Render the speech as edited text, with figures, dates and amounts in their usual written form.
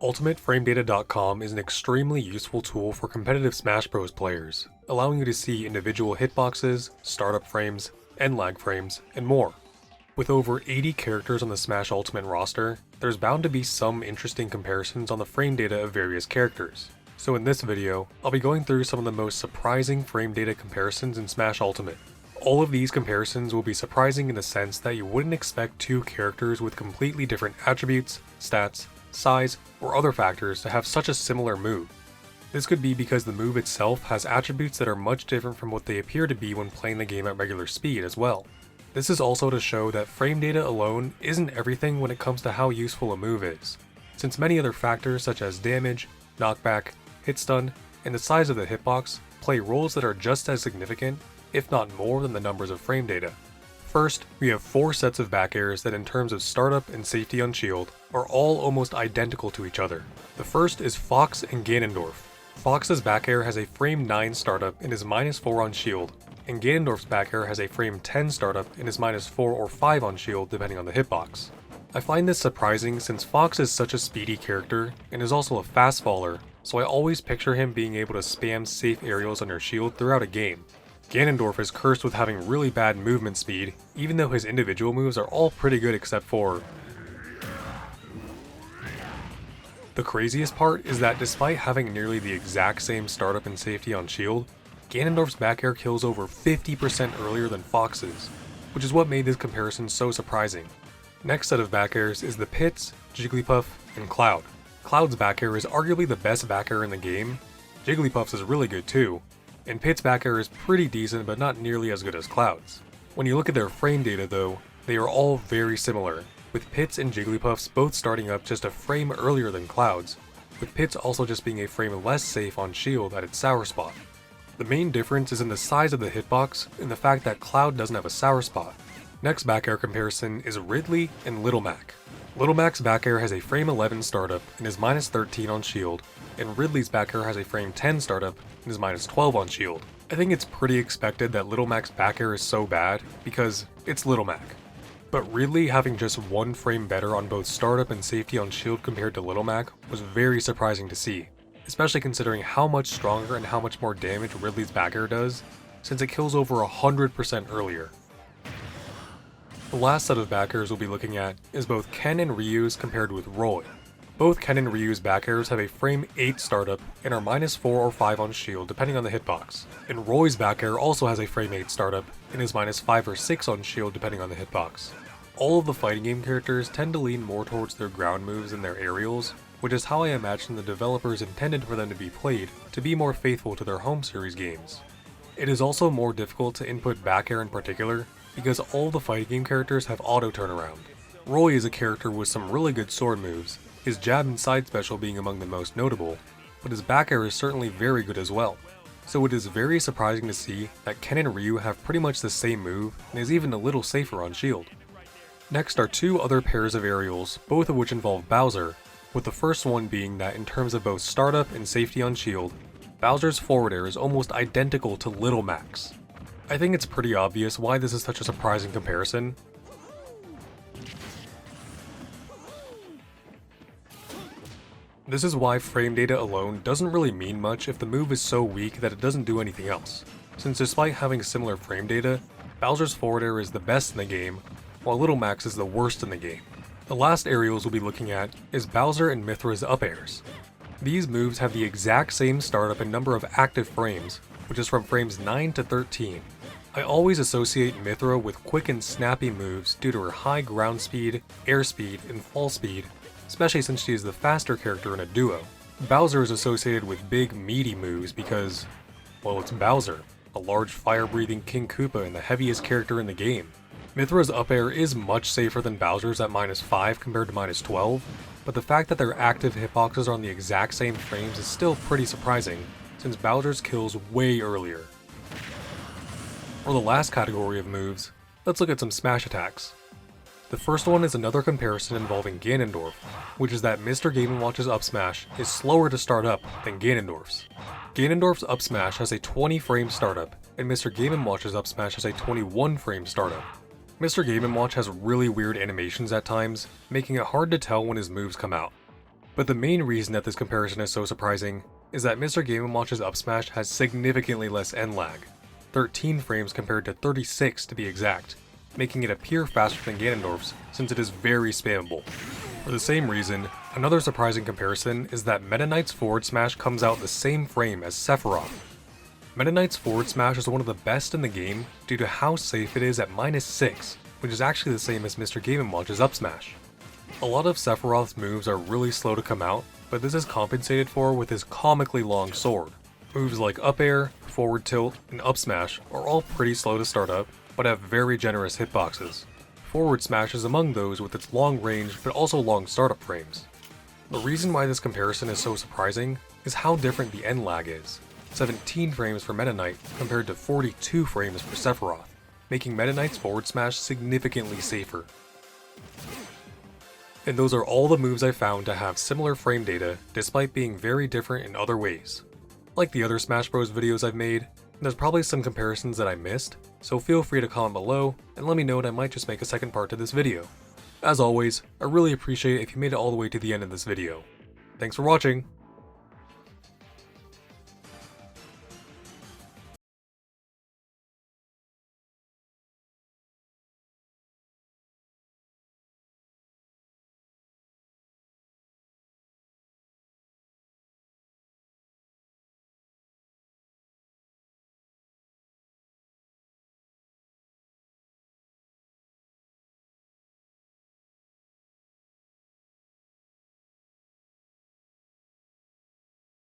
UltimateFrameData.com is an extremely useful tool for competitive Smash Bros. Players, allowing you to see individual hitboxes, startup frames, end lag frames, and more. With over 80 characters on the Smash Ultimate roster, there's bound to be some interesting comparisons on the frame data of various characters. So in this video, I'll be going through some of the most surprising frame data comparisons in Smash Ultimate. All of these comparisons will be surprising in the sense that you wouldn't expect two characters with completely different attributes, stats, size, or other factors to have such a similar move. This could be because the move itself has attributes that are much different from what they appear to be when playing the game at regular speed as well. This is also to show that frame data alone isn't everything when it comes to how useful a move is, since many other factors such as damage, knockback, hit stun, and the size of the hitbox play roles that are just as significant, if not more, than the numbers of frame data. First, we have 4 sets of back airs that in terms of startup and safety on shield, are all almost identical to each other. The first is Fox and Ganondorf. Fox's back air has a frame 9 startup and is -4 on shield, and Ganondorf's back air has a frame 10 startup and is -4 or 5 on shield depending on the hitbox. I find this surprising since Fox is such a speedy character and is also a fast faller, so I always picture him being able to spam safe aerials on your shield throughout a game. Ganondorf is cursed with having really bad movement speed, even though his individual moves are all pretty good except for... The craziest part is that despite having nearly the exact same startup and safety on shield, Ganondorf's back air kills over 50% earlier than Fox's, which is what made this comparison so surprising. Next set of back airs is the Pits, Jigglypuff, and Cloud. Cloud's back air is arguably the best back air in the game, Jigglypuff's is really good too, and Pit's back air is pretty decent but not nearly as good as Cloud's. When you look at their frame data though, they are all very similar, with Pit's and Jigglypuff's both starting up just a frame earlier than Cloud's, with Pit's also just being a frame less safe on shield at its sour spot. The main difference is in the size of the hitbox and the fact that Cloud doesn't have a sour spot. Next back air comparison is Ridley and Little Mac. Little Mac's back air has a frame 11 startup and is -13 on shield, and Ridley's back air has a frame 10 startup and is -12 on shield. I think it's pretty expected that Little Mac's back air is so bad because it's Little Mac. But Ridley having just 1 frame better on both startup and safety on shield compared to Little Mac was very surprising to see, especially considering how much stronger and how much more damage Ridley's back air does, since it kills over 100% earlier. The last set of back airs we'll be looking at is both Ken and Ryu's compared with Roy. Both Ken and Ryu's back airs have a frame 8 startup and are -4 or 5 on shield depending on the hitbox, and Roy's back air also has a frame 8 startup and is -5 or 6 on shield depending on the hitbox. All of the fighting game characters tend to lean more towards their ground moves than their aerials, which is how I imagine the developers intended for them to be played to be more faithful to their home series games. It is also more difficult to input back air in particular, because all the fighting game characters have auto turnaround. Roy is a character with some really good sword moves, his jab and side special being among the most notable, but his back air is certainly very good as well. So it is very surprising to see that Ken and Ryu have pretty much the same move and is even a little safer on shield. Next are 2 other pairs of aerials, both of which involve Bowser, with the first one being that in terms of both startup and safety on shield, Bowser's forward air is almost identical to Little Mac's. I think it's pretty obvious why this is such a surprising comparison. This is why frame data alone doesn't really mean much if the move is so weak that it doesn't do anything else, since despite having similar frame data, Bowser's forward air is the best in the game, while Little Mac's is the worst in the game. The last aerials we'll be looking at is Bowser and Mythra's up airs. These moves have the exact same startup and number of active frames, which is from frames 9 to 13. I always associate Mythra with quick and snappy moves due to her high ground speed, air speed, and fall speed, especially since she is the faster character in a duo. Bowser is associated with big meaty moves because, well, it's Bowser, a large fire-breathing King Koopa and the heaviest character in the game. Mythra's up air is much safer than Bowser's at -5 compared to -12, but the fact that their active hitboxes are on the exact same frames is still pretty surprising, since Bowser's kills way earlier. For the last category of moves, let's look at some smash attacks. The first one is another comparison involving Ganondorf, which is that Mr. Game & Watch's up smash is slower to start up than Ganondorf's. Ganondorf's up smash has a 20 frame startup, and Mr. Game & Watch's up smash has a 21 frame startup. Mr. Game & Watch has really weird animations at times, making it hard to tell when his moves come out. But the main reason that this comparison is so surprising is that Mr. Game & Watch's up smash has significantly less end lag, 13 frames compared to 36 to be exact, making it appear faster than Ganondorf's since it is very spammable. For the same reason, another surprising comparison is that Meta Knight's forward smash comes out the same frame as Sephiroth. Meta Knight's forward smash is one of the best in the game due to how safe it is at -6, which is actually the same as Mr. Game & Watch's up smash. A lot of Sephiroth's moves are really slow to come out, but this is compensated for with his comically long sword. Moves like up air, forward tilt, and up smash are all pretty slow to start up, but have very generous hitboxes. Forward smash is among those with its long range but also long startup frames. The reason why this comparison is so surprising is how different the end lag is. 17 frames for Meta Knight compared to 42 frames for Sephiroth, making Meta Knight's forward smash significantly safer. And those are all the moves I found to have similar frame data despite being very different in other ways. Like the other Smash Bros videos I've made, there's probably some comparisons that I missed, so feel free to comment below and let me know and I might just make a second part to this video. As always, I really appreciate it if you made it all the way to the end of this video. Thanks for watching!